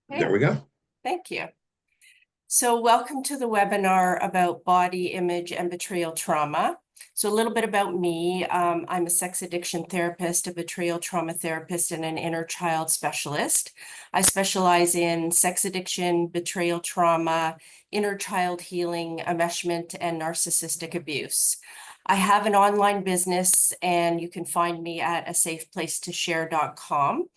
There we go. Thank you. So welcome to the webinar about body image and betrayal trauma. So a little bit about me. I'm a sex addiction therapist, a betrayal trauma therapist, and an inner child specialist. I specialize in sex addiction, betrayal trauma, inner child healing, enmeshment, and narcissistic abuse. I have an online business, and you can find me at asafeplacetoshare.com.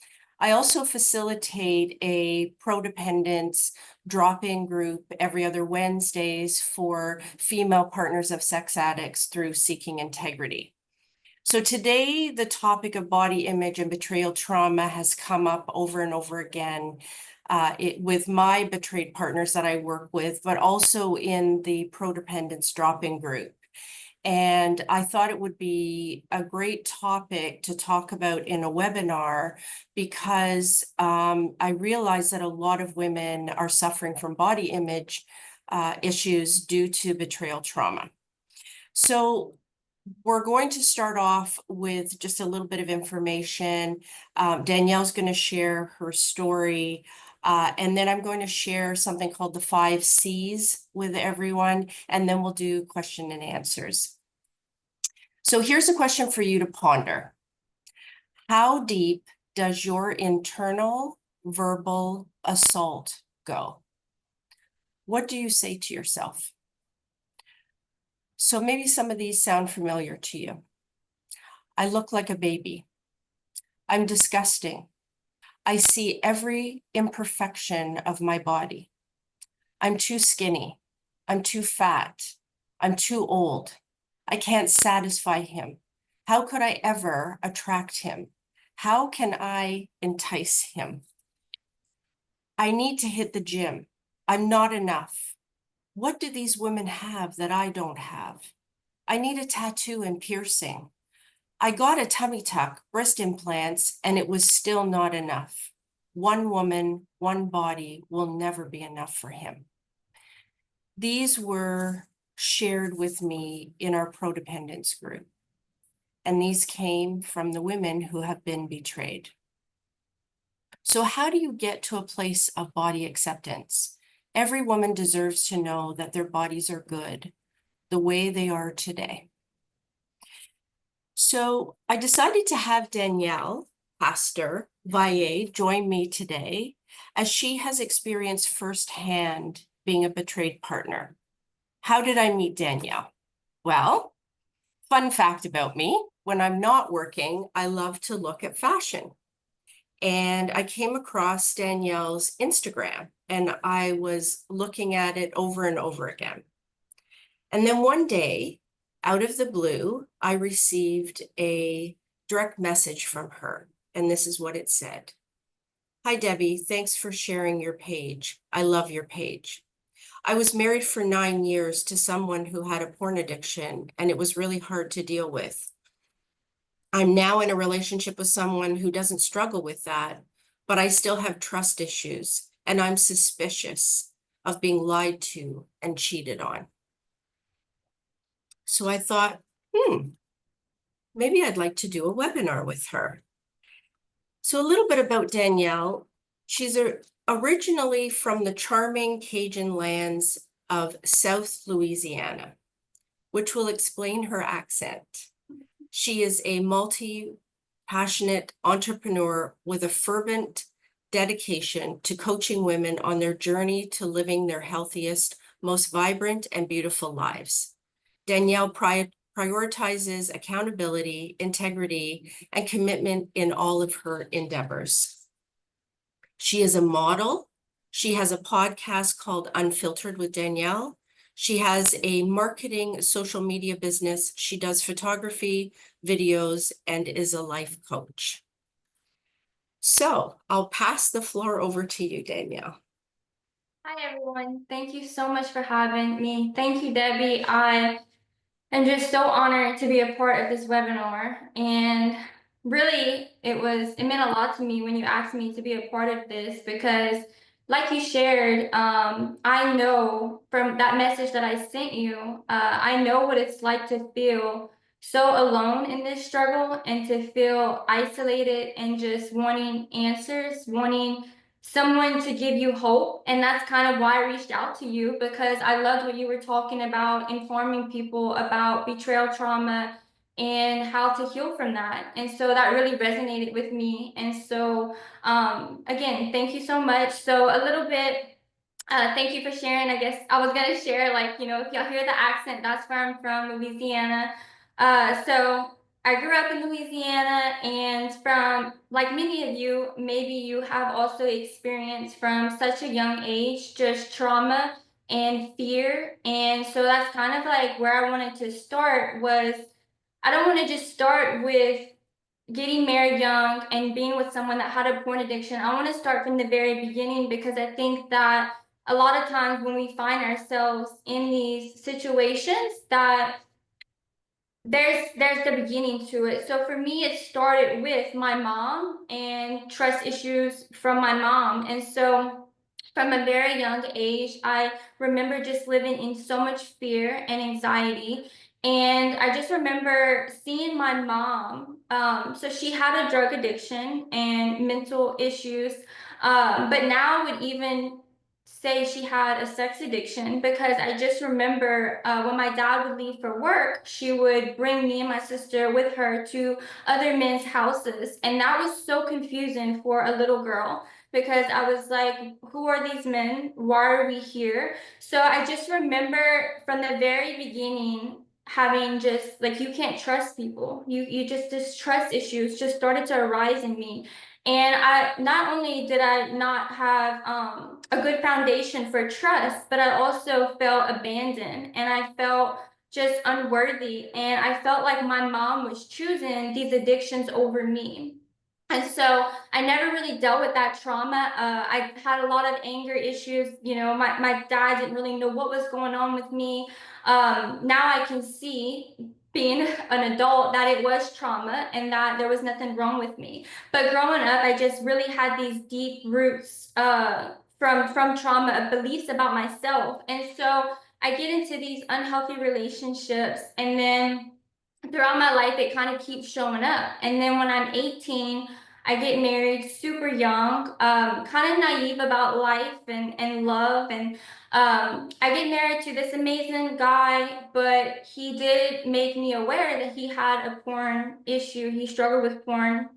I also facilitate a prodependence drop-in group every other Wednesdays for female partners of sex addicts through Seeking Integrity. So today, the topic of body image and betrayal trauma has come up over and over again with my betrayed partners that I work with, but also in the prodependence drop-in group. And I thought it would be a great topic to talk about in a webinar because I realize that a lot of women are suffering from body image issues due to betrayal trauma. So we're going to start off with just a little bit of information. Danielle's going to share her story. And then I'm going to share something called the 5 C's with everyone, and then we'll do question and answers. So here's a question for you to ponder. How deep does your internal verbal assault go? What do you say to yourself? So maybe some of these sound familiar to you. I look like a baby. I'm disgusting. I see every imperfection of my body. I'm too skinny. I'm too fat. I'm too old. I can't satisfy him. How could I ever attract him? How can I entice him? I need to hit the gym. I'm not enough. What do these women have that I don't have? I need a tattoo and piercing. I got a tummy tuck, breast implants, and it was still not enough. One woman, one body will never be enough for him. These were shared with me in our prodependence group. And these came from the women who have been betrayed. So how do you get to a place of body acceptance? Every woman deserves to know that their bodies are good the way they are today. So I decided to have Danielle Pastor Valle join me today as she has experienced firsthand being a betrayed partner. How did I meet Danielle? Well, fun fact about me, when I'm not working, I love to look at fashion. And I came across Danielle's Instagram and I was looking at it over and over again. And then one day, out of the blue, I received a direct message from her. And this is what it said. Hi, Debbie. Thanks for sharing your page. I love your page. I was married for 9 years to someone who had a porn addiction, and it was really hard to deal with. I'm now in a relationship with someone who doesn't struggle with that, but I still have trust issues, and I'm suspicious of being lied to and cheated on. So I thought, maybe I'd like to do a webinar with her. So a little bit about Danielle. She's originally from the charming Cajun lands of South Louisiana, which will explain her accent. She is a multi-passionate entrepreneur with a fervent dedication to coaching women on their journey to living their healthiest, most vibrant, and beautiful lives. Danielle prioritizes accountability, integrity, and commitment in all of her endeavors. She is a model. She has a podcast called Unfiltered with Danielle. She has a marketing social media business. She does photography, videos, and is a life coach. So I'll pass the floor over to you, Danielle. Hi, everyone. Thank you so much for having me. Thank you, Debbie. I am just so honored to be a part of this webinar. And really, it meant a lot to me when you asked me to be a part of this because like you shared, I know from that message that I sent you, I know what it's like to feel so alone in this struggle and to feel isolated and just wanting answers, wanting someone to give you hope. And that's kind of why I reached out to you, because I loved what you were talking about, informing people about betrayal trauma and how to heal from that. And so that really resonated with me. And so, again, thank you so much. So a little bit, thank you for sharing. I guess I was gonna share, like, if y'all hear the accent, that's where I'm from, Louisiana. So I grew up in Louisiana, and from, like many of you, maybe you have also experienced from such a young age just trauma and fear. And so that's kind of like where I wanted to start was, I don't want to just start with getting married young and being with someone that had a porn addiction. I want to start from the very beginning, because I think that a lot of times when we find ourselves in these situations, that there's the beginning to it. So for me, it started with my mom and trust issues from my mom. And so from a very young age, I remember just living in so much fear and anxiety. And I just remember seeing my mom. So she had a drug addiction and mental issues. But now I would even say she had a sex addiction, because I just remember when my dad would leave for work, she would bring me and my sister with her to other men's houses. And that was so confusing for a little girl, because I was like, who are these men? Why are we here? So I just remember from the very beginning having just like, you can't trust people. You just, this trust issues just started to arise in me. And I not only did I not have a good foundation for trust, but I also felt abandoned, and I felt just unworthy, and I felt like my mom was choosing these addictions over me. And so I never really dealt with that trauma. I had a lot of anger issues. My dad didn't really know what was going on with me. Now I can see, being an adult, that it was trauma and that there was nothing wrong with me. But growing up, I just really had these deep roots from trauma of beliefs about myself. And so I get into these unhealthy relationships, and then throughout my life, it kind of keeps showing up. And then when I'm 18, I get married super young, kind of naive about life and love. And I get married to this amazing guy, but he did make me aware that he had a porn issue. He struggled with porn.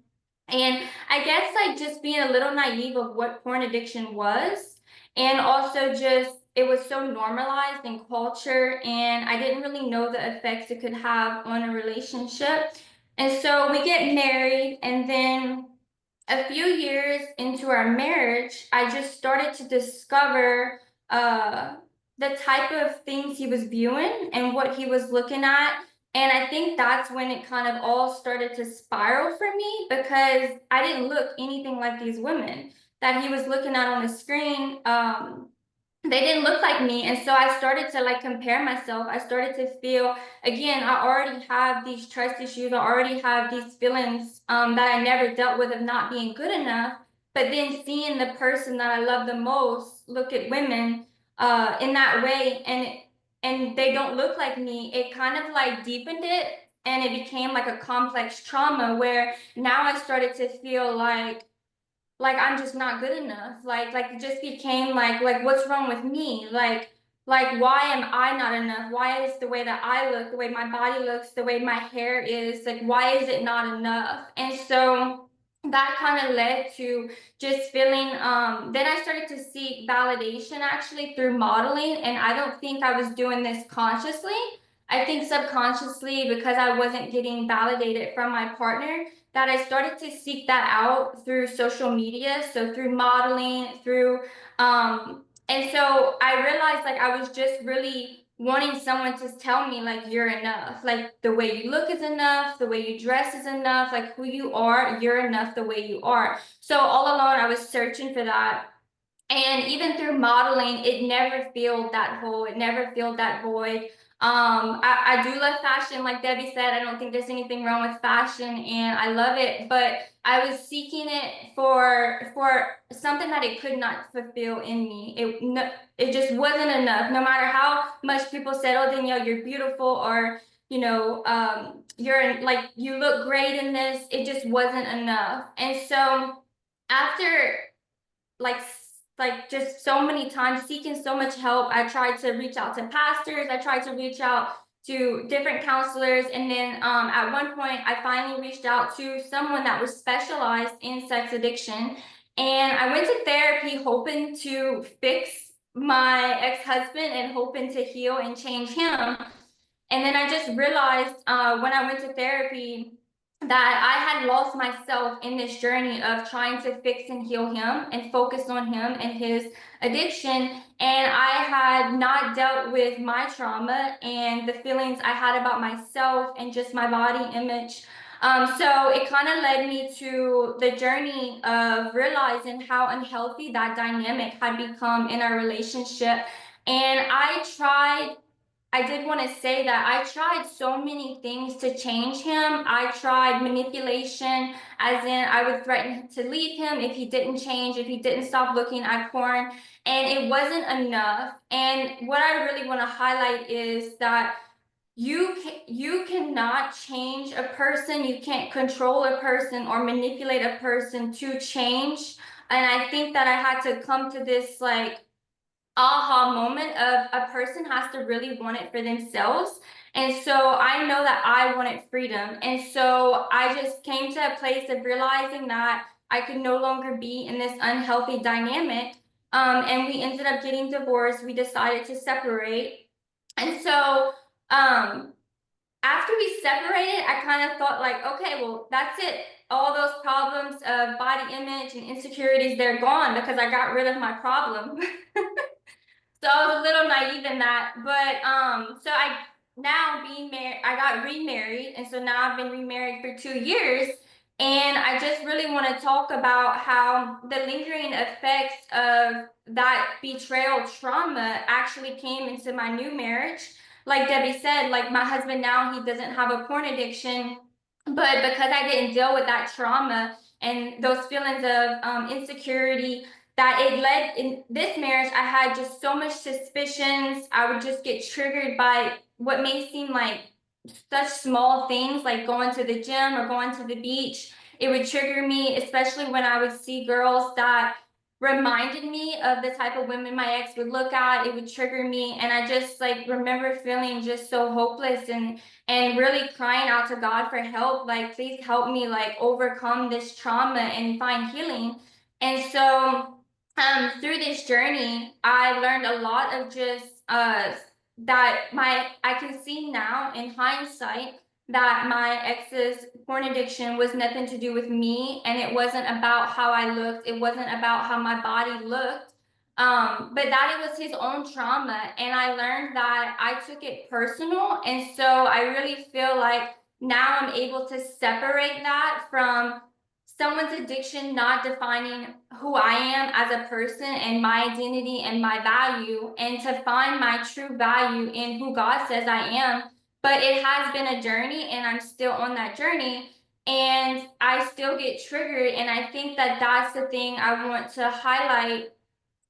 And I guess like just being a little naive of what porn addiction was, and also just it was so normalized in culture, and I didn't really know the effects it could have on a relationship. And so we get married, and then a few years into our marriage, I just started to discover uh, the type of things he was viewing and what he was looking at. And I think that's when it kind of all started to spiral for me, because I didn't look anything like these women that he was looking at on the screen. They didn't look like me. And so I started to like compare myself. I started to feel, again, I already have these trust issues. I already have these feelings that I never dealt with of not being good enough. But then seeing the person that I love the most look at women in that way, and they don't look like me, it kind of like deepened it. And it became like a complex trauma, where now I started to feel like I'm just not good enough. Like it just became like what's wrong with me? Like why am I not enough? Why is the way that I look, the way my body looks, the way my hair is, like why is it not enough? And so that kind of led to just feeling then I started to seek validation actually through modeling, and I don't think I was doing this consciously. I think subconsciously, because I wasn't getting validated from my partner, that I started to seek that out through social media, so through modeling, through and so I realized like I was just really wanting someone to tell me like you're enough, like the way you look is enough, the way you dress is enough, like who you are, you're enough the way you are. So all along I was searching for that. And even through modeling, it never filled that hole. It never filled that void. I do love fashion, like Debbie said. I don't think there's anything wrong with fashion, and I love it. But I was seeking it for something that it could not fulfill in me. It just wasn't enough. No matter how much people said, "Oh, Danielle, you're beautiful," or like you look great in this. It just wasn't enough. And so after like just so many times seeking so much help. I tried to reach out to pastors, I tried to reach out to different counselors, and then at one point I finally reached out to someone that was specialized in sex addiction, and I went to therapy hoping to fix my ex-husband and hoping to heal and change him. And then I just realized when I went to therapy that I had lost myself in this journey of trying to fix and heal him and focus on him and his addiction. And I had not dealt with my trauma and the feelings I had about myself and just my body image. So it kind of led me to the journey of realizing how unhealthy that dynamic had become in our relationship. And I did want to say that I tried so many things to change him. I tried manipulation, as in I would threaten to leave him if he didn't change, if he didn't stop looking at porn, and it wasn't enough. And what I really want to highlight is that you cannot change a person, you can't control a person or manipulate a person to change. And I think that I had to come to this like aha moment of a person has to really want it for themselves. And so I know that I wanted freedom. And so I just came to a place of realizing that I could no longer be in this unhealthy dynamic. And we ended up getting divorced. We decided to separate. And so after we separated, I kind of thought like, okay, well, that's it. All those problems of body image and insecurities, they're gone because I got rid of my problem. So I was a little naive in that, but so I now being married, I got remarried, and so now I've been remarried for 2 years, and I just really want to talk about how the lingering effects of that betrayal trauma actually came into my new marriage. Like Debbie said, like my husband now, he doesn't have a porn addiction, but because I didn't deal with that trauma and those feelings of insecurity, that it led in this marriage, I had just so much suspicions. I would just get triggered by what may seem like such small things, like going to the gym or going to the beach. It would trigger me, especially when I would see girls that reminded me of the type of women my ex would look at. It would trigger me, and I just like remember feeling just so hopeless and really crying out to God for help, like please help me like overcome this trauma and find healing. And so through this journey, I learned a lot of just that I can see now in hindsight that my ex's porn addiction was nothing to do with me, and it wasn't about how I looked, it wasn't about how my body looked, but that it was his own trauma. And I learned that I took it personal, and so I really feel like now I'm able to separate that from someone's addiction not defining who I am as a person and my identity and my value, and to find my true value in who God says I am. But it has been a journey, and I'm still on that journey, and I still get triggered. And I think that that's the thing I want to highlight,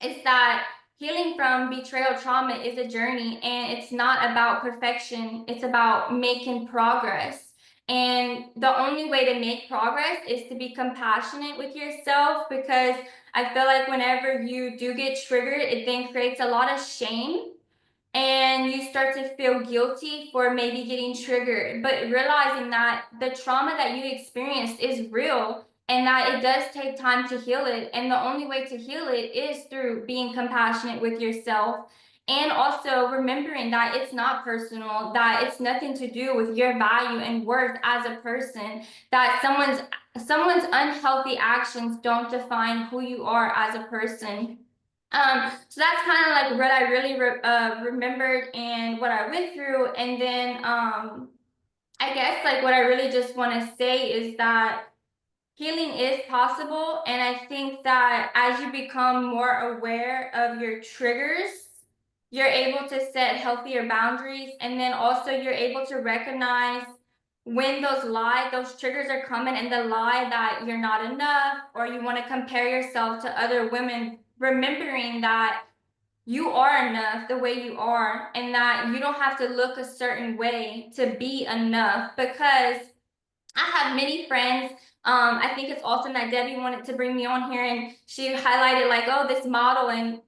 is that healing from betrayal trauma is a journey, and it's not about perfection, it's about making progress. And the only way to make progress is to be compassionate with yourself, because I feel like whenever you do get triggered, it then creates a lot of shame, and you start to feel guilty for maybe getting triggered, but realizing that the trauma that you experienced is real and that it does take time to heal it. And the only way to heal it is through being compassionate with yourself, and also remembering that it's not personal, that it's nothing to do with your value and worth as a person, that someone's unhealthy actions don't define who you are as a person. So that's kind of like what I really remembered and what I went through. And then I guess like what I really just want to say is that healing is possible. And I think that as you become more aware of your triggers, you're able to set healthier boundaries. And then also you're able to recognize when those triggers are coming, and the lie that you're not enough or you want to compare yourself to other women, remembering that you are enough the way you are, and that you don't have to look a certain way to be enough. Because I have many friends I think it's awesome that Debbie wanted to bring me on here, and she highlighted like, oh, this model, and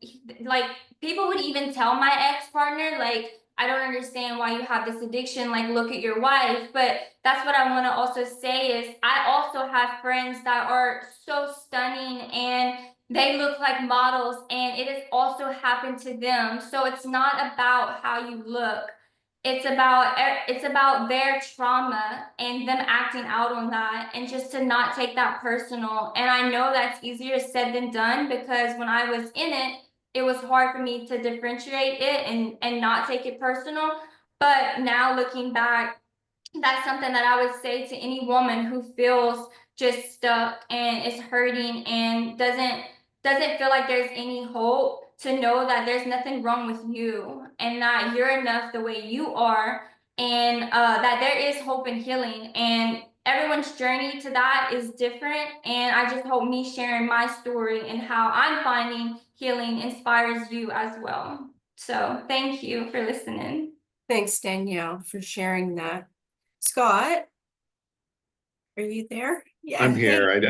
like people would even tell my ex-partner, like, I don't understand why you have this addiction, like look at your wife. But that's what I want to also say is I also have friends that are so stunning and they look like models, and it has also happened to them. So it's not about how you look. It's about their trauma and them acting out on that, and just to not take that personal. And I know that's easier said than done, because when I was in it, it was hard for me to differentiate it and not take it personal. But now looking back, that's something that I would say to any woman who feels just stuck and is hurting and doesn't feel like there's any hope, to know that there's nothing wrong with you and that you're enough the way you are, and that there is hope and healing, and everyone's journey to that is different. And I just hope me sharing my story and how I'm finding healing inspires you as well. So thank you for listening. Thanks, Danielle, for sharing that. Scott, are you there? Yeah, I'm here. I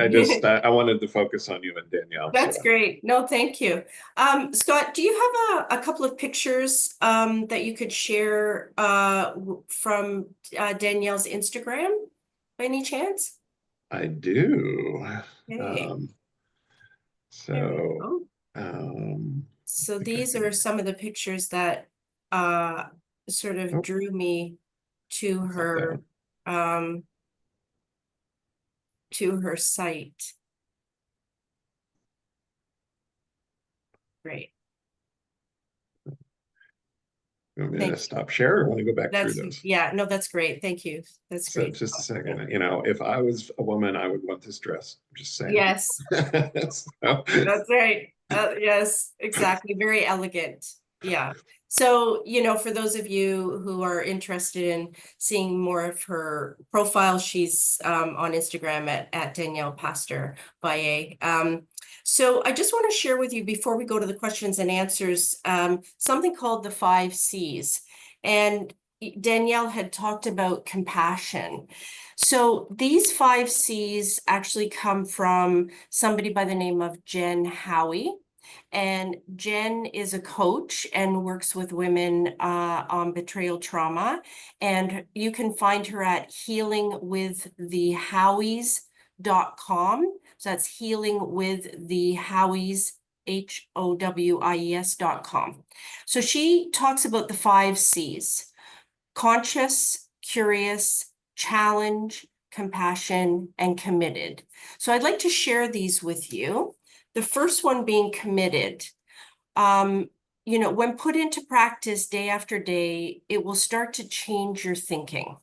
wanted to focus on you and Danielle. That's great. No, thank you. Scott, do you have a couple of pictures that you could share from Danielle's Instagram by any chance? I do. Okay. So So these are some of the pictures that sort of drew me to her site. Great. You want me to stop share or want to go back through those? Yeah, no, that's great. Thank you. That's So great. just a second. You know, if I was a woman, I would want this dress. I'm just saying. Yes. So. That's right. Yes, exactly. Very elegant. Yeah. So, you know, for those of you who are interested in seeing more of her profile, she's on Instagram at Danielle Pastor Valle. So I just want to share with you before we go to the questions and answers, something called the 5 C's. And Danielle had talked about compassion. So these 5 C's actually come from somebody by the name of Jen Howie. And Jen is a coach and works with women on betrayal trauma. And you can find her at healingwiththehowies.com. So that's healingwiththehowies, HOWIES.com. So she talks about the 5 C's: conscious, curious, challenge, compassion, and committed. So I'd like to share these with you. The first one being committed. You know, when put into practice day after day, it will start to change your thinking.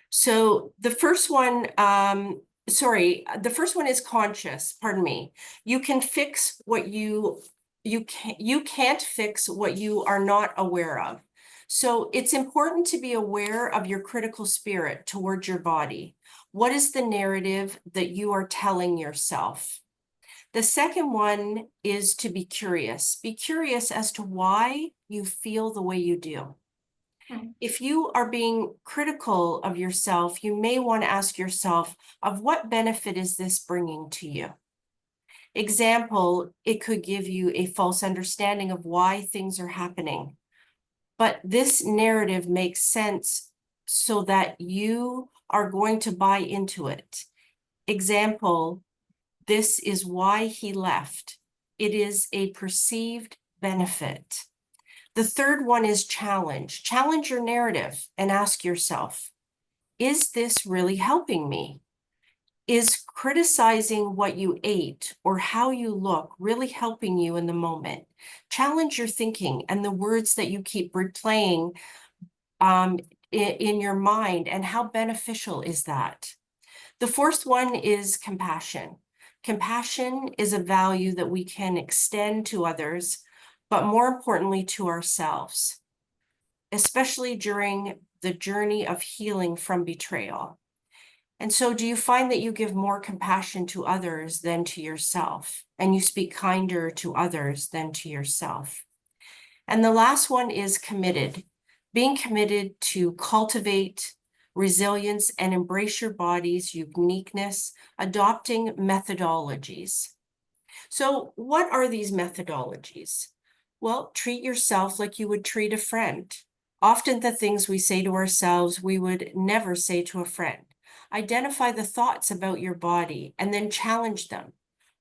So the first one, the first one is conscious, pardon me. You can fix what you can't fix what you are not aware of. So it's important to be aware of your critical spirit towards your body. What is the narrative that you are telling yourself? The second one is to be curious. Be curious as to why you feel the way you do. If you are being critical of yourself, you may want to ask yourself, of what benefit is this bringing to you? Example, it could give you a false understanding of why things are happening. But this narrative makes sense so that you are going to buy into it. Example, this is why he left. It is a perceived benefit. The third one is challenge. Challenge your narrative and ask yourself, is this really helping me? Is criticizing what you ate or how you look really helping you in the moment? Challenge your thinking and the words that you keep replaying in your mind, and how beneficial is that? The fourth one is compassion. Compassion is a value that we can extend to others, but more importantly to ourselves, especially during the journey of healing from betrayal. And so do you find that you give more compassion to others than to yourself, and you speak kinder to others than to yourself? And the last one is committed. Being committed to cultivate resilience, and embrace your body's uniqueness, adopting methodologies. So what are these methodologies? Well, treat yourself like you would treat a friend. Often the things we say to ourselves, we would never say to a friend. Identify the thoughts about your body and then challenge them.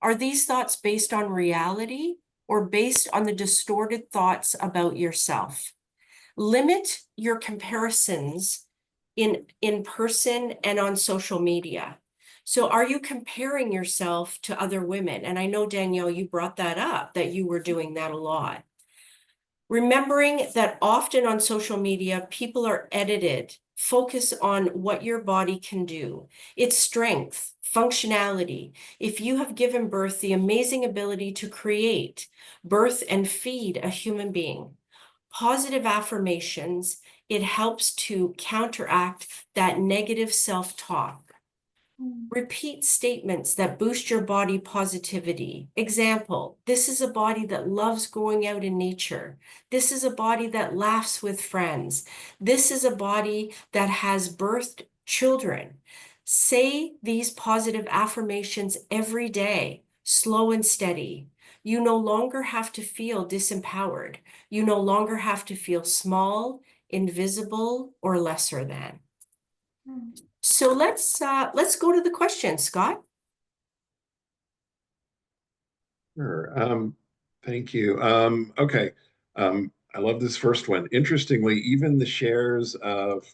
Are these thoughts based on reality or based on the distorted thoughts about yourself? Limit your comparisons in person and on social media. So are you comparing yourself to other women? And I know, Danielle, you brought that up, that you were doing that a lot. Remembering that often on social media, people are edited. Focus on what your body can do, its strength, functionality. If you have given birth, the amazing ability to create, birth, and feed a human being. Positive affirmations, it helps to counteract that negative self-talk. Repeat statements that boost your body positivity. Example, this is a body that loves going out in nature. This is a body that laughs with friends. This is a body that has birthed children. Say these positive affirmations every day, slow and steady. You no longer have to feel disempowered. You no longer have to feel small, invisible, or lesser than. So let's go to the question, Scott. Sure. Thank you. Okay. I love this first one. Interestingly, even the shares of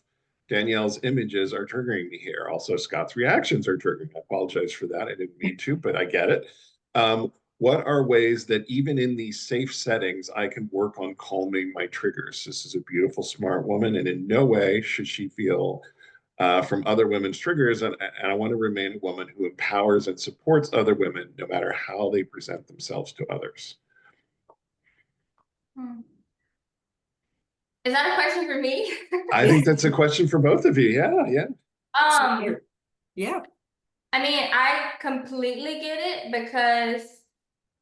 Danielle's images are triggering me here. Also, Scott's reactions are triggering. I apologize for that. I didn't mean to, but I get it. What are ways that even in these safe settings, I can work on calming my triggers? This is a beautiful, smart woman, and in no way should she feel from other women's triggers. And I want to remain a woman who empowers and supports other women, no matter how they present themselves to others. Is that a question for me? I think that's a question for both of you. Yeah, yeah. Yeah. I mean, I completely get it because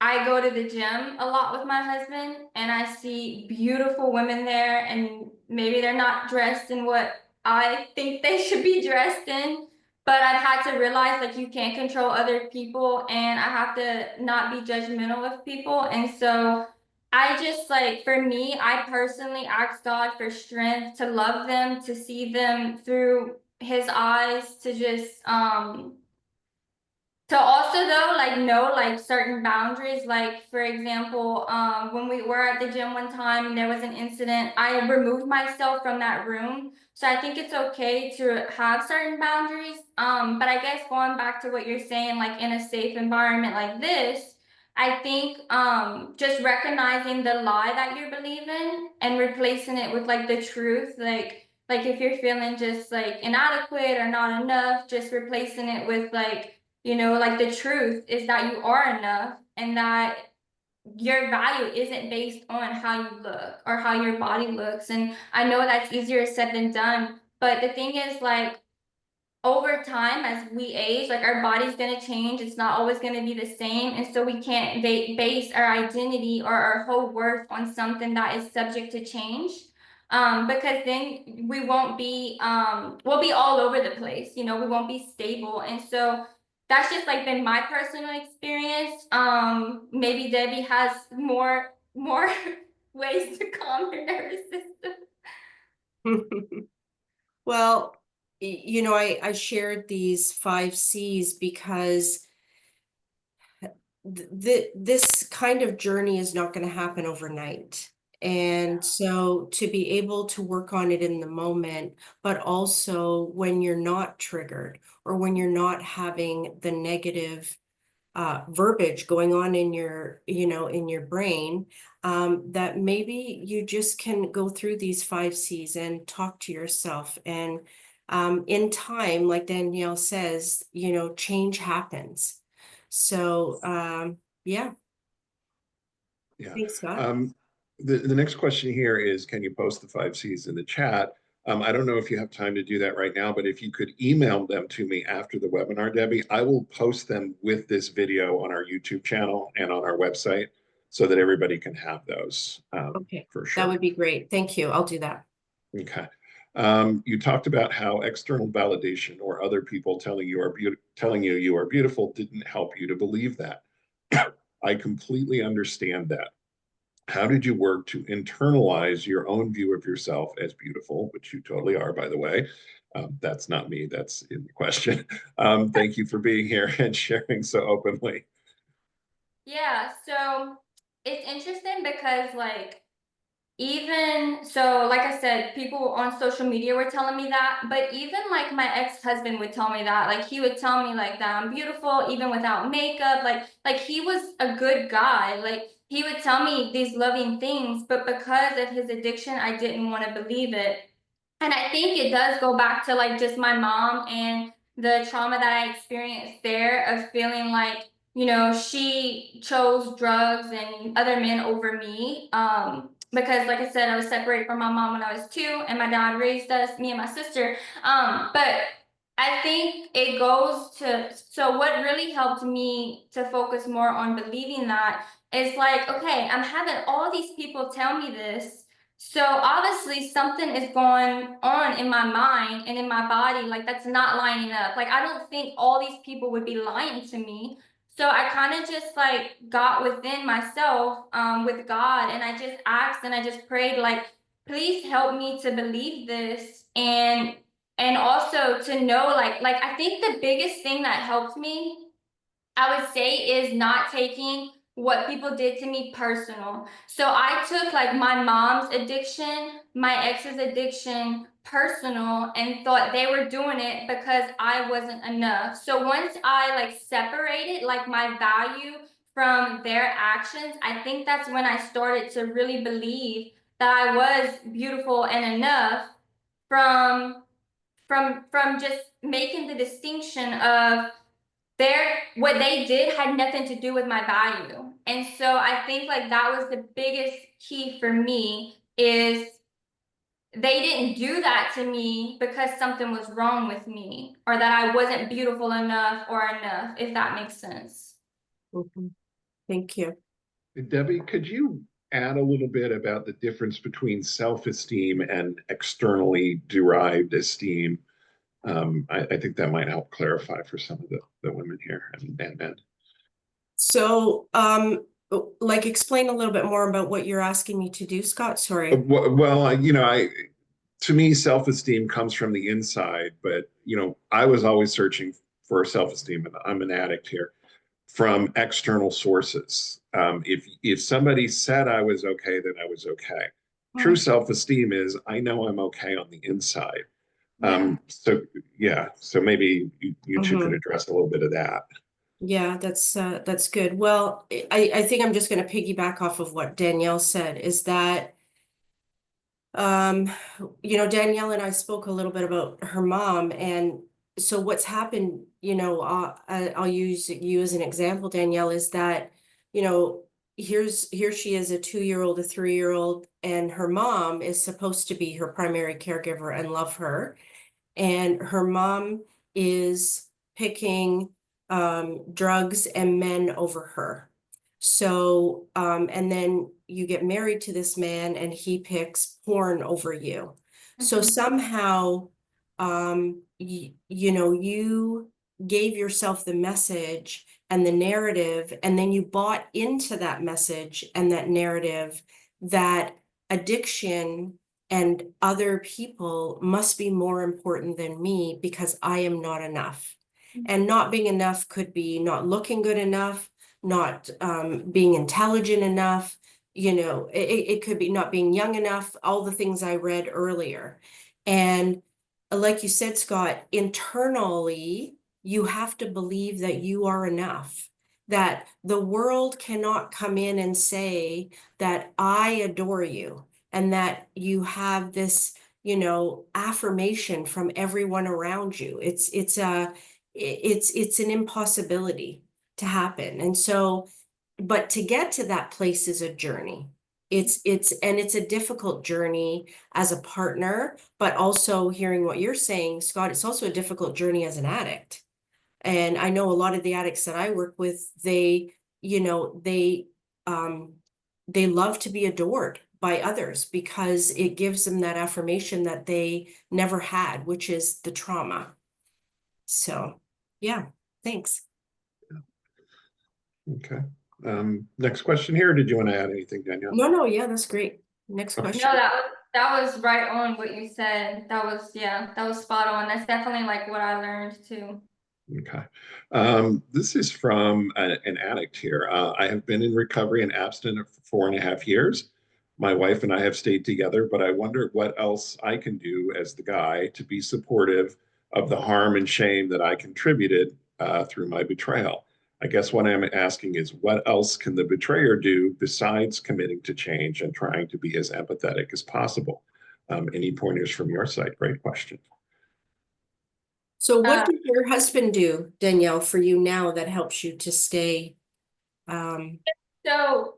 I go to the gym a lot with my husband and I see beautiful women there, and maybe they're not dressed in what I think they should be dressed in, but I've had to realize like you can't control other people and I have to not be judgmental of people. And so I just like, for me, I personally ask God for strength to love them, to see them through his eyes, to just to also though like know like certain boundaries. Like for example, when we were at the gym one time and there was an incident, I removed myself from that room. So I think it's okay to have certain boundaries. But I guess going back to what you're saying, like in a safe environment like this, I think just recognizing the lie that you're believing and replacing it with like the truth. Like if you're feeling just like inadequate or not enough, just replacing it with like, you know, like the truth is that you are enough and that your value isn't based on how you look or how your body looks. And I know that's easier said than done, but the thing is like over time as we age, like our body's going to change. It's not always going to be the same, and so we can't base our identity or our whole worth on something that is subject to change, because then we won't be we'll be all over the place, you know, we won't be stable. And so that's just like been my personal experience. Maybe Debbie has more ways to calm your nervous system. Well, you know, I shared these 5 C's because this kind of journey is not going to happen overnight. And so to be able to work on it in the moment, but also when you're not triggered or when you're not having the negative verbiage going on in your, you know, in your brain, that maybe you just can go through these 5 C's and talk to yourself. And in time, like Danielle says, you know, change happens. So yeah. Yeah. Thanks, Scott. The next question here is, can you post the 5 C's in the chat? I don't know if you have time to do that right now, but if you could email them to me after the webinar, Debbie, I will post them with this video on our YouTube channel and on our website so that everybody can have those Okay, for sure. that would be great. Thank you. I'll do that. Okay. You talked about how external validation or other people telling you are beautiful didn't help you to believe that. I completely understand that. How did you work to internalize your own view of yourself as beautiful, which you totally are, by the way? That's not me, that's in the question. Thank you for being here and sharing so openly. Yeah, so it's interesting because like even so, like I said, people on social media were telling me that, but even like my ex-husband would tell me that. Like he would tell me like that I'm beautiful even without makeup. Like he was a good guy. Like he would tell me these loving things, but because of his addiction, I didn't want to believe it. And I think it does go back to like just my mom and the trauma that I experienced there of feeling like, you know, she chose drugs and other men over me. Because like I said, I was separated from my mom when I was 2, and my dad raised us, me and my sister. But I think it goes to, so what really helped me to focus more on believing that is like, okay, I'm having all these people tell me this, so obviously something is going on in my mind and in my body, like that's not lining up. Like I don't think all these people would be lying to me. So I kind of just like got within myself with God, and I just asked and I just prayed like, please help me to believe this, and also to know like I think the biggest thing that helped me, I would say, is not taking what people did to me personal. So I took like my mom's addiction, my ex's addiction personal, and thought they were doing it because I wasn't enough. So once I like separated like my value from their actions, I think that's when I started to really believe that I was beautiful and enough from from just making the distinction of what they did had nothing to do with my value. And so I think like that was the biggest key for me, is they didn't do that to me because something was wrong with me or that I wasn't beautiful enough or enough, if that makes sense. Mhm. Thank you. Debbie, could you add a little bit about the difference between self-esteem and externally derived esteem? I think that might help clarify for some of the women here and men. So, like explain a little bit more about what you're asking me to do, Scott. Sorry. Well, to me, self-esteem comes from the inside, but I was always searching for self-esteem, and I'm an addict here, from external sources. If somebody said I was okay, then I was okay. True self-esteem is I know I'm okay on the inside. Yeah. So yeah, so maybe you two could address a little bit of that. Yeah, that's good. Well, I think I'm just going to piggyback off of what Danielle said, is that Danielle and I spoke a little bit about her mom, and so what's happened, I'll use you as an example, Danielle, is that, here she is, a 2-year-old, a 3-year-old, and her mom is supposed to be her primary caregiver and love her. And her mom is picking drugs and men over her. So, and then you get married to this man and he picks porn over you. So somehow, you gave yourself the message and the narrative, and then you bought into that message and that narrative that addiction and other people must be more important than me because I am not enough. And not being enough could be not looking good enough, not being intelligent enough, it could be not being young enough, all the things I read earlier. And like you said, Scott, internally, you have to believe that you are enough, that the world cannot come in and say that I adore you, and that you have this, affirmation from everyone around you. It's an impossibility to happen. And so, but to get to that place is a journey. It's a difficult journey as a partner, but also hearing what you're saying, Scott, it's also a difficult journey as an addict. And I know a lot of the addicts that I work with, they love to be adored. by others, because it gives them that affirmation that they never had, which is the trauma. So, yeah, thanks. Okay. Next question here. Did you want to add anything, Danielle? No, yeah, that's great. Next Okay. question. No, that was right on what you said. That was, yeah, that was spot on. That's definitely like what I learned too. Okay. This is from an addict here. I have been in recovery and abstinent for 4.5 years. My wife and I have stayed together, but I wonder what else I can do as the guy to be supportive of the harm and shame that I contributed through my betrayal. I guess what I'm asking is, what else can the betrayer do besides committing to change and trying to be as empathetic as possible? Any pointers from your side? Great question. So what Uh, did your husband do, Danielle, for you now that helps you to stay? Um, so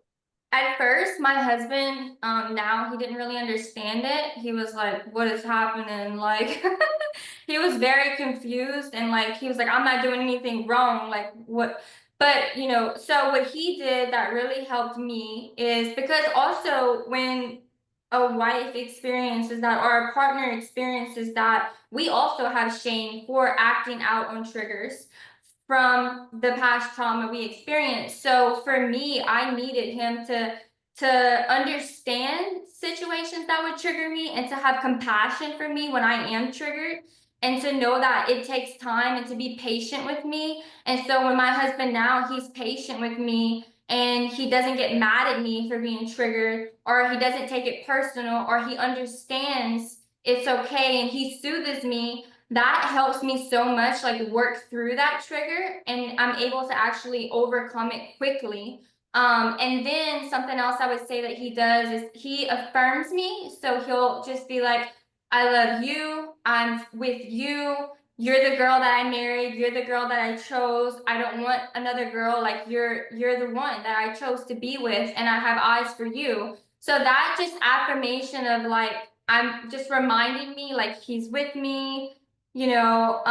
at first, my husband, now he didn't really understand it. He was like, "What is happening?" Like, he was very confused and like he was like, "I'm not doing anything wrong." Like, what? But you know, so what he did that really helped me is because also when a wife experiences that or a partner experiences that, we also have shame for acting out on triggers from the past trauma we experienced. So for me, I needed him to understand situations that would trigger me and to have compassion for me when I am triggered and to know that it takes time and to be patient with me. And so when my husband now, he's patient with me and he doesn't get mad at me for being triggered, or he doesn't take it personal, or he understands it's okay and he soothes me, that helps me so much, like work through that trigger and I'm able to actually overcome it quickly. And then something else I would say that he does is he affirms me. So he'll just be like, "I love you, I'm with you, you're the girl that I married, you're the girl that I chose, I don't want another girl, like you're the one that I chose to be with and I have eyes for you." So that just affirmation of like, I'm just reminding me like he's with me, you know.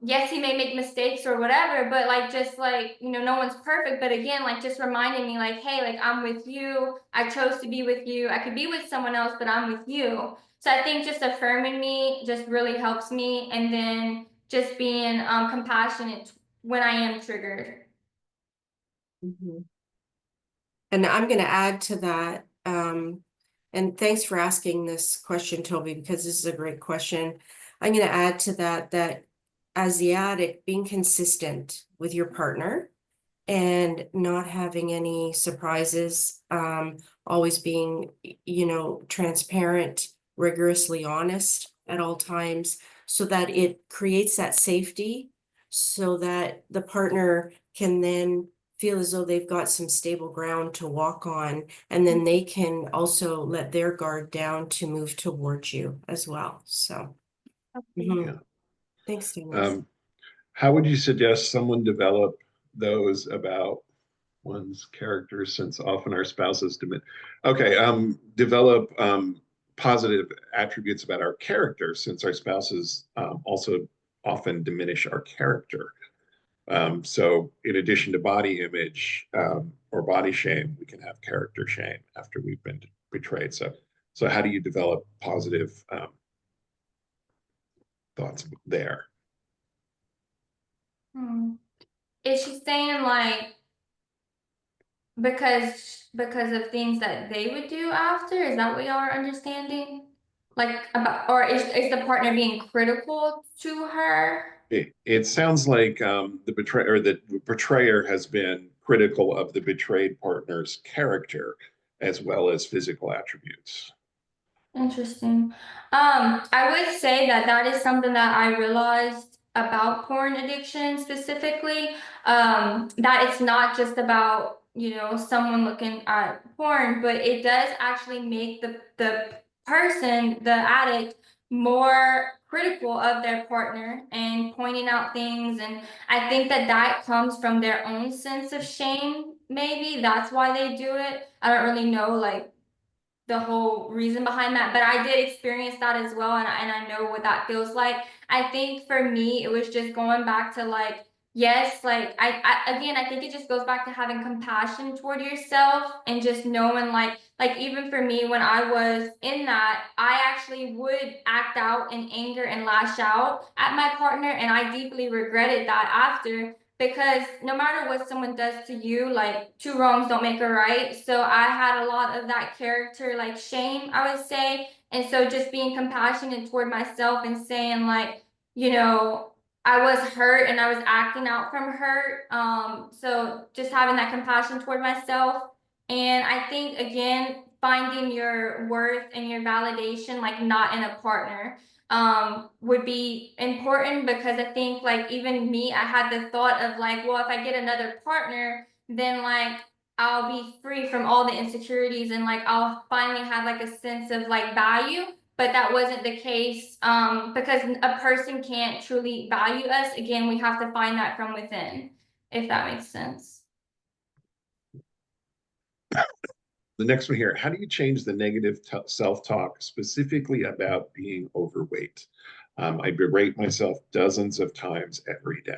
Yes, he may make mistakes or whatever, but like just like, you know, no one's perfect, but again, like just reminding me like, hey, like I'm with you, I chose to be with you, I could be with someone else, but I'm with you. So I think just affirming me just really helps me, and then just being compassionate when I am triggered. mhm. And I'm going to add to that. And thanks for asking this question, Toby, because this is a great question. I'm going to add to that, that as the addict, being consistent with your partner and not having any surprises, always being, you know, transparent, rigorously honest at all times, so that it creates that safety, so that the partner can then feel as though they've got some stable ground to walk on, and then they can also let their guard down to move towards you as well. So, Yeah. thanks, Daniel. How would you suggest someone develop those about one's character, since often our spouses develop positive attributes about our character, since our spouses also often diminish our character. So in addition to body image or body shame, we can have character shame after we've been betrayed. So how do you develop positive thoughts there? Hmm. Is she saying like because of things that they would do after? Is that what y'all are understanding? Like about, or is the partner being critical to her? It sounds like the betrayer has been critical of the betrayed partner's character as well as physical attributes. Interesting. I would say that that is something that I realized about porn addiction specifically. That it's not just about, you know, someone looking at porn, but it does actually make the person, the addict, more critical of their partner and pointing out things. And I think that that comes from their own sense of shame. Maybe that's why they do it. I don't really know, like the whole reason behind that, but I did experience that as well, and I know what that feels like. I think for me it was just going back to like, yes, like again, I think it just goes back to having compassion toward yourself and just knowing like even for me when I was in that, I actually would act out in anger and lash out at my partner, and I deeply regretted that after, because no matter what someone does to you, like two wrongs don't make a right. So I had a lot of that character like shame, I would say. And so just being compassionate toward myself and saying like, you know, I was hurt and I was acting out from hurt. So just having that compassion toward myself. And I think again, finding your worth and your validation, like not in a partner, would be important, because I think like even me, I had the thought of like, well, if I get another partner, then like I'll be free from all the insecurities and like I'll finally have like a sense of like value. But that wasn't the case, because a person can't truly value us. Again, we have to find that from within, if that makes sense. The next one here, how do you change the negative self-talk, specifically about being overweight? I berate myself dozens of times every day.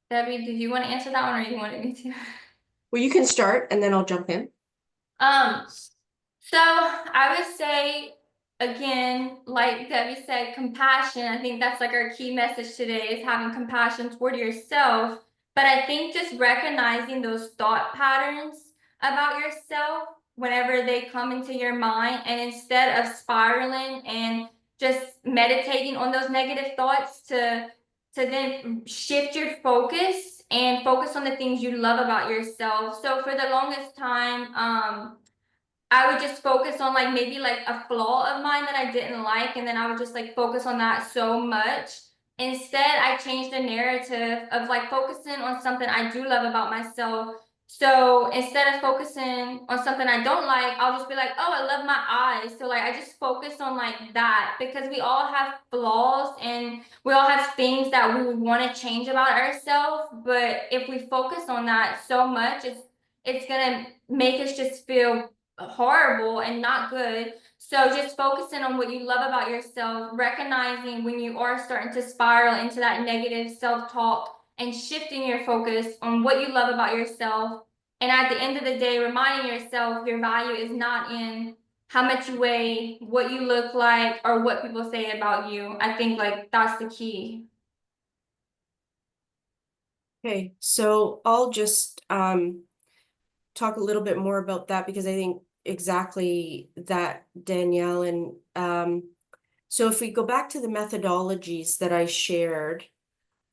Debbie, did you want to answer that one, or you wanted me to? Well, you can start and then I'll jump in. Um, so I would say again, like Debbie said, compassion. I think that's like our key message today, is having compassion toward yourself. But I think just recognizing those thought patterns about yourself whenever they come into your mind, and instead of spiraling and just meditating on those negative thoughts, to then shift your focus and focus on the things you love about yourself. So for the longest time, I would just focus on like maybe like a flaw of mine that I didn't like, and then I would just like focus on that so much. Instead, I changed the narrative of like focusing on something I do love about myself. So instead of focusing on something I don't like, I'll just be like, oh, I love my eyes. So like I just focus on like that, because we all have flaws and we all have things that we would want to change about ourselves. But if we focus on that so much, it's gonna make us just feel horrible and not good. So just focusing on what you love about yourself, recognizing when you are starting to spiral into that negative self-talk, and shifting your focus on what you love about yourself. And at the end of the day, reminding yourself your value is not in how much you weigh, what you look like, or what people say about you. I think like that's the key. Okay, so I'll just talk a little bit more about that, because I think exactly that, Danielle. And so if we go back to the methodologies that I shared,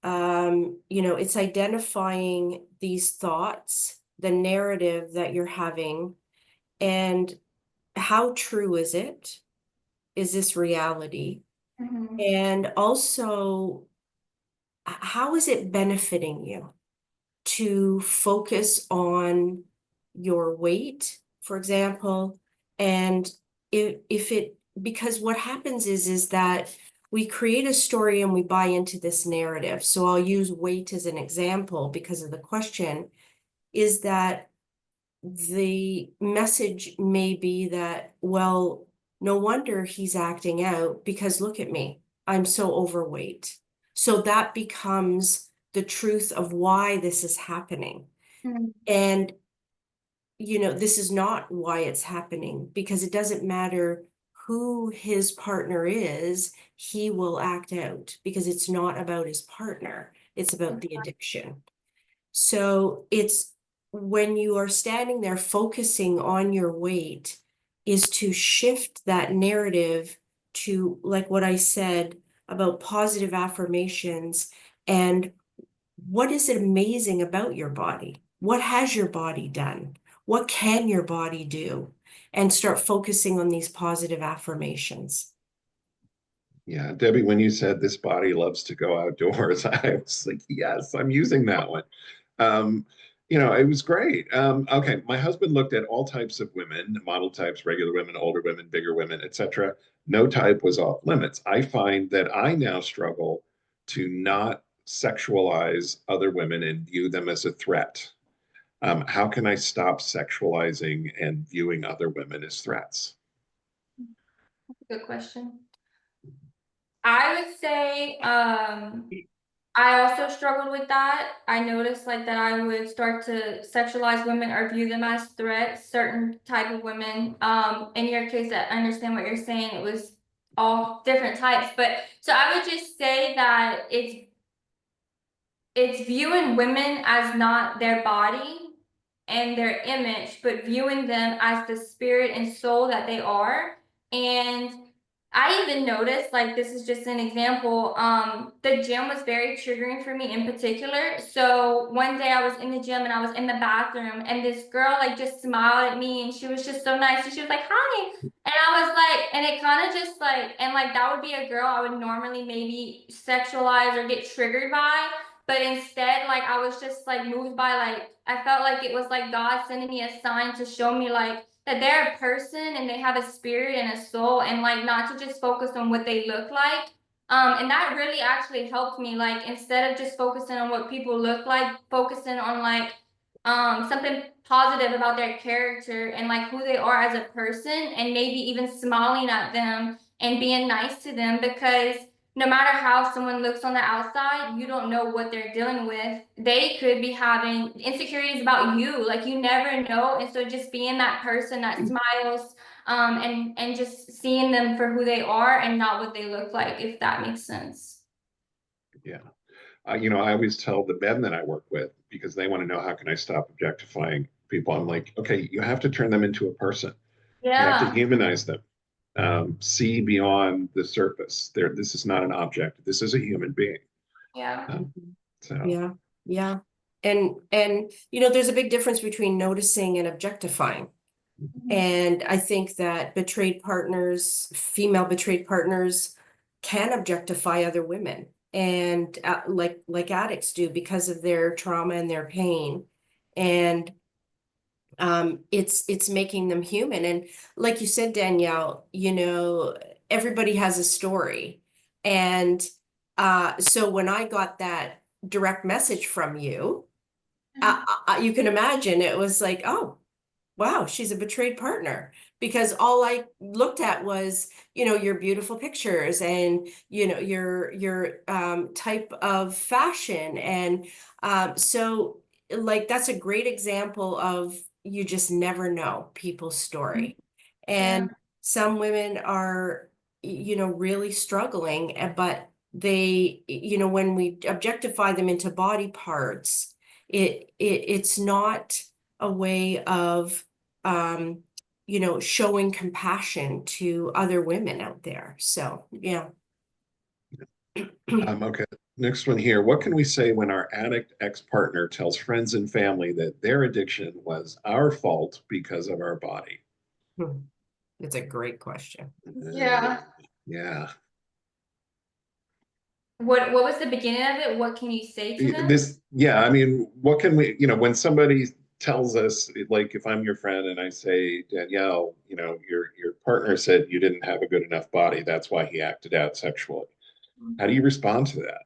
it's identifying these thoughts, the narrative that you're having, and how true is it? Is this reality? Mm-hmm. And also, how is it benefiting you to focus on your weight, for example? And if it, because what happens is that we create a story and we buy into this narrative. So I'll use weight as an example because of the question, is that the message may be that, well, no wonder he's acting out, because look at me, I'm so overweight. So that becomes the truth of why this is happening. Mm-hmm. And, this is not why it's happening, because it doesn't matter who his partner is, he will act out, because it's not about his partner, it's about the addiction. So it's when you are standing there focusing on your weight, is to shift that narrative to, like what I said about positive affirmations, and what is it amazing about your body? What has your body done? What can your body do? And start focusing on these positive affirmations. Yeah, Debbie, when you said this body loves to go outdoors, I was like, yes, I'm using that one. Um, it was great. Okay, my husband looked at all types of women, model types, regular women, older women, bigger women, etc. No type was off limits. I find that I now struggle to not sexualize other women and view them as a threat. How can I stop sexualizing and viewing other women as threats? Good question. I would say, I also struggled with that. I noticed like that I would start to sexualize women or view them as threats, certain type of women. In your case, I understand what you're saying. It was all different types, but so I would just say that it's viewing women as not their body and their image, but viewing them as the spirit and soul that they are. And I even noticed, like, this is just an example, the gym was very triggering for me in particular. So one day I was in the gym and I was in the bathroom and this girl like just smiled at me and she was just so nice. And she was like, hi. And I was like, and it kind of just like, and like that would be a girl I would normally maybe sexualize or get triggered by. But instead, like I was just like moved by like I felt like it was like God sending me a sign to show me like that they're a person and they have a spirit and a soul and like not to just focus on what they look like. And that really actually helped me, like instead of just focusing on what people look like, focusing on like something positive about their character and like who they are as a person and maybe even smiling at them and being nice to them because no matter how someone looks on the outside, you don't know what they're dealing with. They could be having insecurities about you, like you never know. And so just being that person that smiles, and just seeing them for who they are and not what they look like, if that makes sense. Yeah. You know, I always tell the men that I work with because they want to know how can I stop objectifying people. I'm like, okay, you have to turn them into a person. You have to Yeah, humanize them. See beyond the surface. There, this is not an object. This is a human being. yeah. So Yeah, yeah. And there's a big difference between noticing and objectifying. Mhm. And I think that female betrayed partners can objectify other women and like addicts do because of their trauma and their pain. And it's making them human. And like you said, Danielle, everybody has a story. And so when I got that direct message from you, you can imagine it was like, oh, wow, she's a betrayed partner. Because all I looked at was, your beautiful pictures and, your type of fashion. And so like that's a great example of you just never know people's story. Yeah. And some women are, really struggling, but they, when we objectify them into body parts, it's not a way of showing compassion to other women out there. So, yeah. okay. Next one here. What can we say when our addict ex-partner tells friends and family that their addiction was our fault because of our body? It's a great question. Uh, Yeah. yeah. What was the beginning of it? What can you say to them? Yeah, I mean, what can we, when somebody tells us, like if I'm your friend and I say, Danielle, your partner said you didn't have a good enough body, that's why he acted out sexually. How do you respond to that?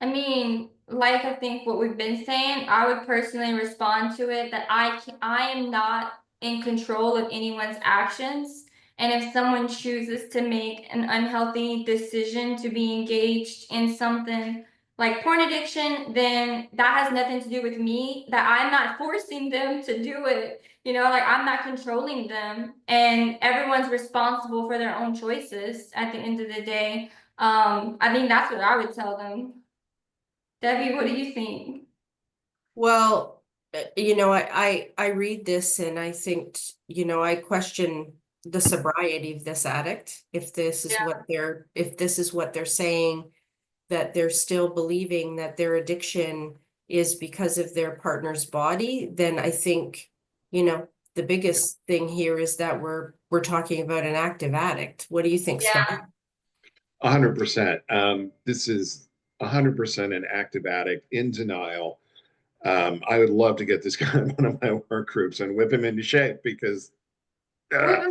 I mean, like I think what we've been saying, I would personally respond to it that I am not in control of anyone's actions. And if someone chooses to make an unhealthy decision to be engaged in something like porn addiction, then that has nothing to do with me, that I'm not forcing them to do it. Like I'm not controlling them. And everyone's responsible for their own choices at the end of the day. I think that's what I would tell them. Debbie, what do you think? Well, I read this and I think, I question the sobriety of this addict. If this is what they're saying, that they're still believing that their addiction is because of their partner's body, then I think, the biggest thing here is that we're talking about an active addict. What do you think, Scott? 100%. This is 100% an active addict in denial. I would love to get this guy in one of my work groups and whip him into shape because uh,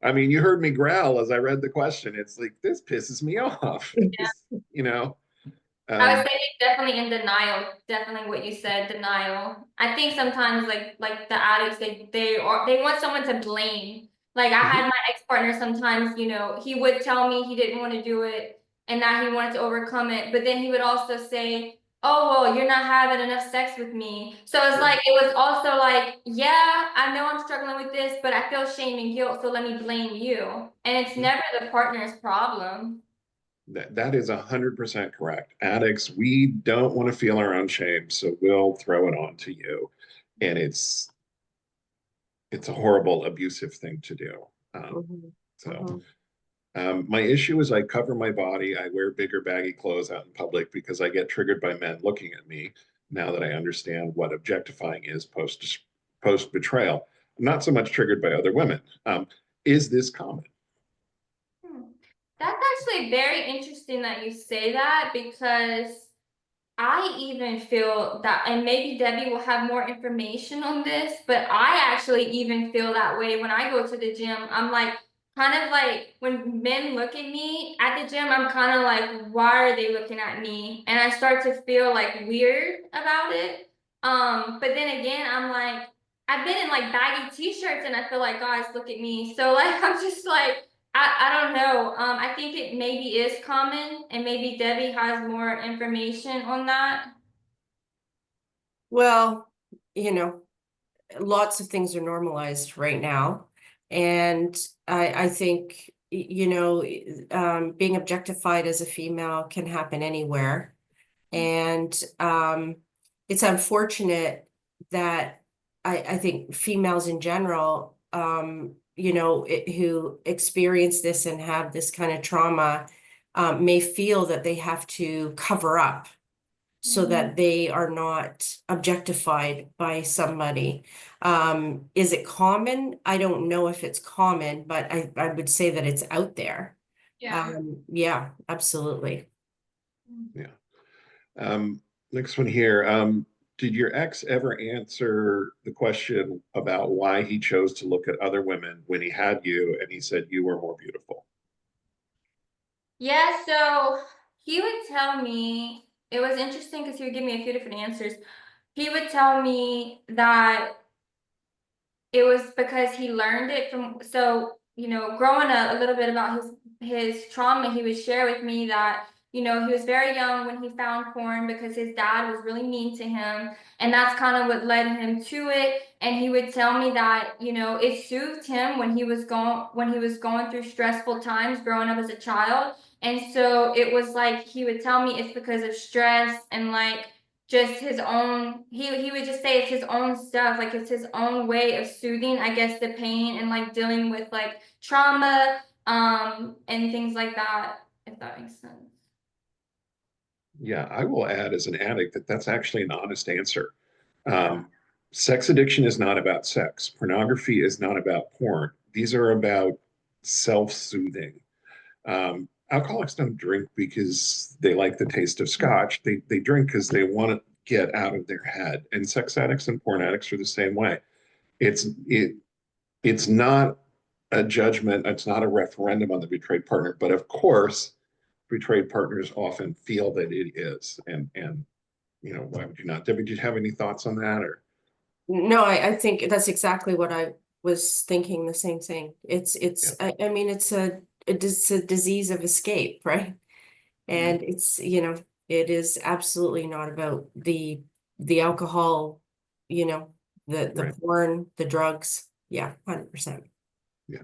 I mean, you heard me growl as I read the question. It's like, this pisses me off. This, I would um, say definitely in denial. Definitely what you said, denial. I think sometimes like the addicts, they want someone to blame. Like I Mhm. had my ex-partner sometimes, he would tell me he didn't want to do it and that he wanted to overcome it, but then he would also say, oh, well, you're not having enough sex with me. So it's Right. like, it was also like, yeah, I know I'm struggling with this, but I feel shame and guilt, so let me blame you. And it's Yeah. never the partner's problem. That is 100% correct. Addicts, we don't want to feel our own shame, so we'll throw it on to you. And it's a horrible, abusive thing to do. Mhm, So mhm. my issue is I cover my body. I wear bigger, baggy clothes out in public because I get triggered by men looking at me now that I understand what objectifying is post betrayal. I'm not so much triggered by other women. Is this common? Hmm. That's actually very interesting that you say that because I even feel that, and maybe Debbie will have more information on this, but I actually even feel that way when I go to the gym. I'm like, kind of like when men look at me at the gym, I'm kind of like, why are they looking at me? And I start to feel like weird about it. But then again, I'm like, I've been in like baggy t-shirts and I feel like guys look at me. So like, I'm just like, I don't know. I think it maybe is common, and maybe Debbie has more information on that. Well, you know, lots of things are normalized right now. And I think, being objectified as a female can happen anywhere. And it's unfortunate that I think females in general, who experience this and have this kind of trauma, may feel that they have to cover up so Mhm. that they are not objectified by somebody. Is it common? I don't know if it's common, but I would say that it's out there. Yeah. Yeah, absolutely. Yeah. Um, Next one here. Did your ex ever answer the question about why he chose to look at other women when he had you and he said you were more beautiful? Yeah, so he would tell me, it was interesting because he would give me a few different answers. He would tell me that it was because he learned it from, so growing a little bit about his trauma, he would share with me that he was very young when he found porn because his dad was really mean to him, and that's kind of what led him to it. And he would tell me that it soothed him when he was going through stressful times growing up as a child. And so it was like he would tell me it's because of stress and like just his own, he would just say it's his own stuff, like it's his own way of soothing, I guess, the pain and like dealing with like trauma, and things like that, if that makes sense. Yeah, I will add as an addict that that's actually an honest answer. Um, Sex addiction is not about sex. Pornography is not about porn. These are about self-soothing. Alcoholics don't drink because they like the taste of scotch. They drink because they want to get out of their head. And sex addicts and porn addicts are the same way. It's it it's not a judgment. It's not a referendum on the betrayed partner. But of course, betrayed partners often feel that it is. And why would you not? Debbie, did you have any thoughts on that? Or No, I think that's exactly what I was thinking, the same thing. yeah, I mean, it's a disease of escape, right? yeah, And it is absolutely not about the alcohol, you know, the right. porn, the drugs. Yeah, 100%. Yeah.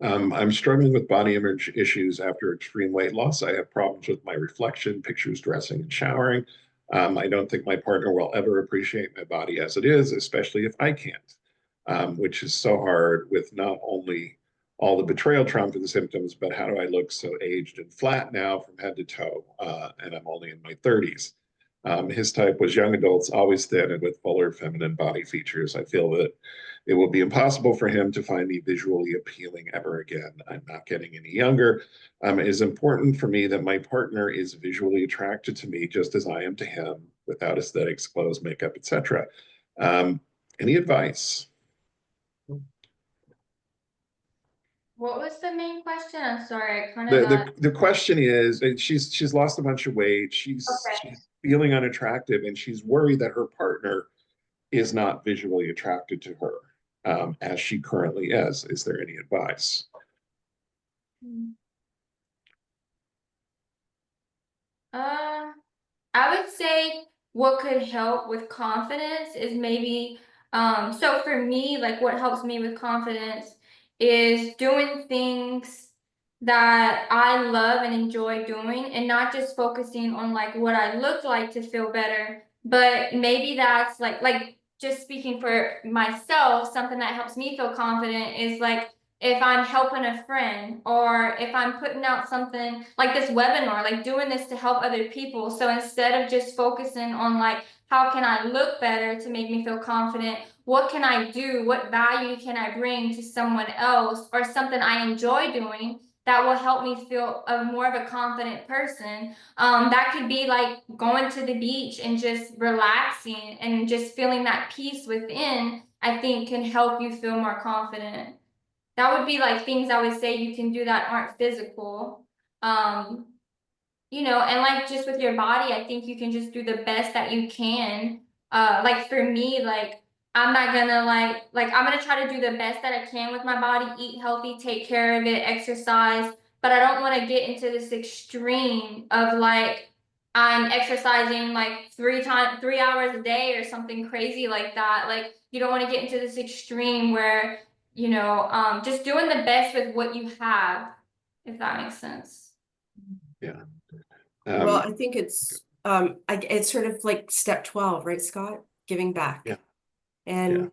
Mm. I'm struggling with body image issues after extreme weight loss. I have problems with my reflection, pictures, dressing, and showering. I don't think my partner will ever appreciate my body as it is, especially if I can't, which is so hard with not only all the betrayal trauma and symptoms, but how do I look so aged and flat now from head to toe? And I'm only in my 30s. His type was young adults, always thin and with fuller feminine body features. I feel that it will be impossible for him to find me visually appealing ever again. I'm not getting any younger. It is important for me that my partner is visually attracted to me just as I am to him, without aesthetics, clothes, makeup, etc. Um, any advice? What was the main question? I'm sorry, I kind of got. The question is, and she's lost a bunch of weight. Okay. She's feeling unattractive, and she's worried that her partner is not visually attracted to her. as she currently is. Is there any advice? I would say what could help with confidence is maybe, so for me, like what helps me with confidence is doing things that I love and enjoy doing and not just focusing on like what I look like to feel better, but maybe that's like just speaking for myself, something that helps me feel confident is like if I'm helping a friend or if I'm putting out something like this webinar, like doing this to help other people. So instead of just focusing on like, how can I look better to make me feel confident? What can I do? What value can I bring to someone else or something I enjoy doing that will help me feel more of a confident person? That could be like going to the beach and just relaxing and just feeling that peace within, I think can help you feel more confident. That would be like things I would say you can do that aren't physical. Um, and like just with your body, I think you can just do the best that you can. Like for me, like I'm not gonna like I'm gonna try to do the best that I can with my body, eat healthy, take care of it, exercise, but I don't want to get into this extreme of like I'm exercising like 3 hours a day or something crazy like that. Like you don't want to get into this extreme where, just doing the best with what you have, if that makes sense. Yeah. Well, I think it's sort of like step 12, right, Scott? Giving back. Yeah. And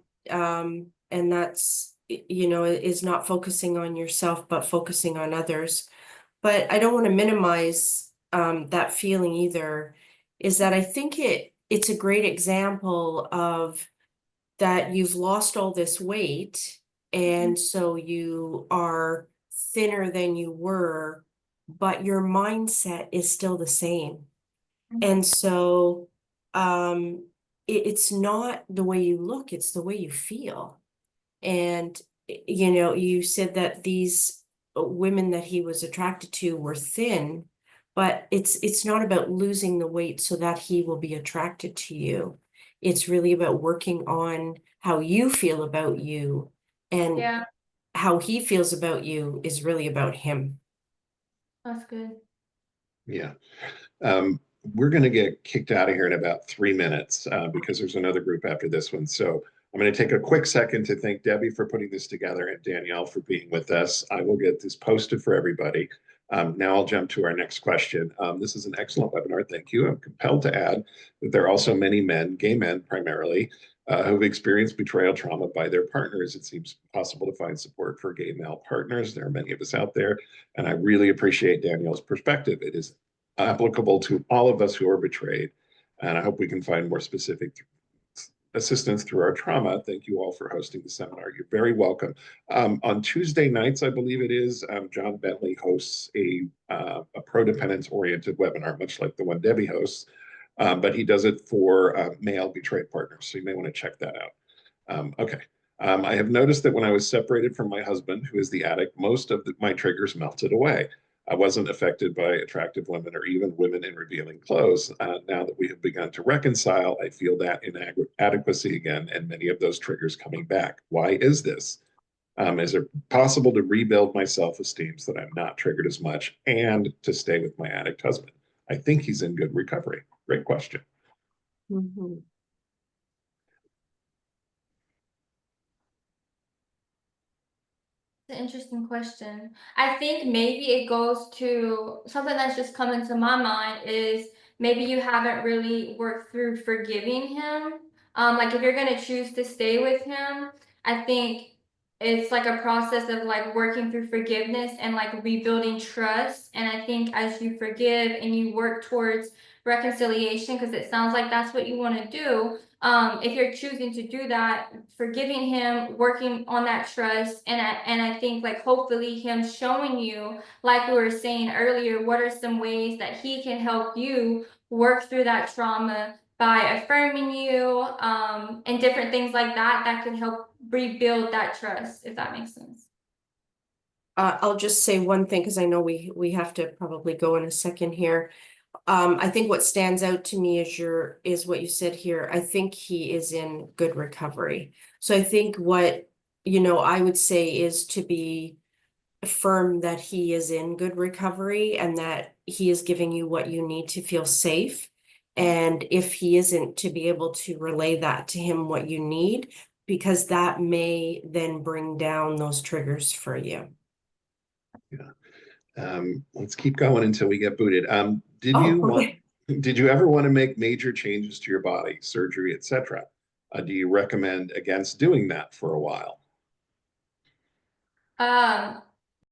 that's, is not focusing on yourself, but focusing on others. But I don't want to minimize that feeling either, is that I think it's a great example of that you've lost all this weight, and so you are thinner than you were, but your mindset is still the same. And so it's not the way you look, it's the way you feel. And you said that these women that he was attracted to were thin, but it's not about losing the weight so that he will be attracted to you. It's really about working on how you feel about you, and Yeah, how he feels about you is really about him. that's good. Yeah. We're going to get kicked out of here in about 3 minutes because there's another group after this one. So I'm going to take a quick second to thank Debbie for putting this together and Danielle for being with us. I will get this posted for everybody. Now I'll jump to our next question. This is an excellent webinar. Thank you. I'm compelled to add that there are also many men, gay men primarily, who have experienced betrayal trauma by their partners. It seems possible to find support for gay male partners. There are many of us out there, and I really appreciate Danielle's perspective. It is applicable to all of us who are betrayed. And I hope we can find more specific assistance through our trauma. Thank you all for hosting the seminar. You're very welcome. On Tuesday nights, I believe it is, John Bentley hosts a pro-dependence-oriented webinar, much like the one Debbie hosts, but he does it for male betrayed partners. So you may want to check that out. Okay. I have noticed that when I was separated from my husband, who is the addict, most of my triggers melted away. I wasn't affected by attractive women or even women in revealing clothes. Now that we have begun to reconcile, I feel that inadequacy again and many of those triggers coming back. Why is this? Is it possible to rebuild my self-esteem so that I'm not triggered as much and to stay with my addict husband? I think he's in good recovery. Great question. Mm-hmm. It's an interesting question. I think maybe it goes to something that's just coming to my mind is maybe you haven't really worked through forgiving him. Like if you're gonna choose to stay with him, I think it's like a process of like working through forgiveness and like rebuilding trust. And I think as you forgive and you work towards reconciliation, because it sounds like that's what you want to do, if you're choosing to do that, forgiving him, working on that trust, and I think like hopefully him showing you, like we were saying earlier, what are some ways that he can help you work through that trauma by affirming you, and different things like that that can help rebuild that trust, if that makes sense. I'll just say one thing, because I know we have to probably go in a second here. I think what stands out to me is what you said here. I think he is in good recovery. So I think what I would say is to be firm that he is in good recovery and that he is giving you what you need to feel safe. And if he isn't, to be able to relay that to him what you need, because that may then bring down those triggers for you. Let's keep going until we get booted. Okay. Did you ever want to make major changes to your body, surgery, etc.? Do you recommend against doing that for a while?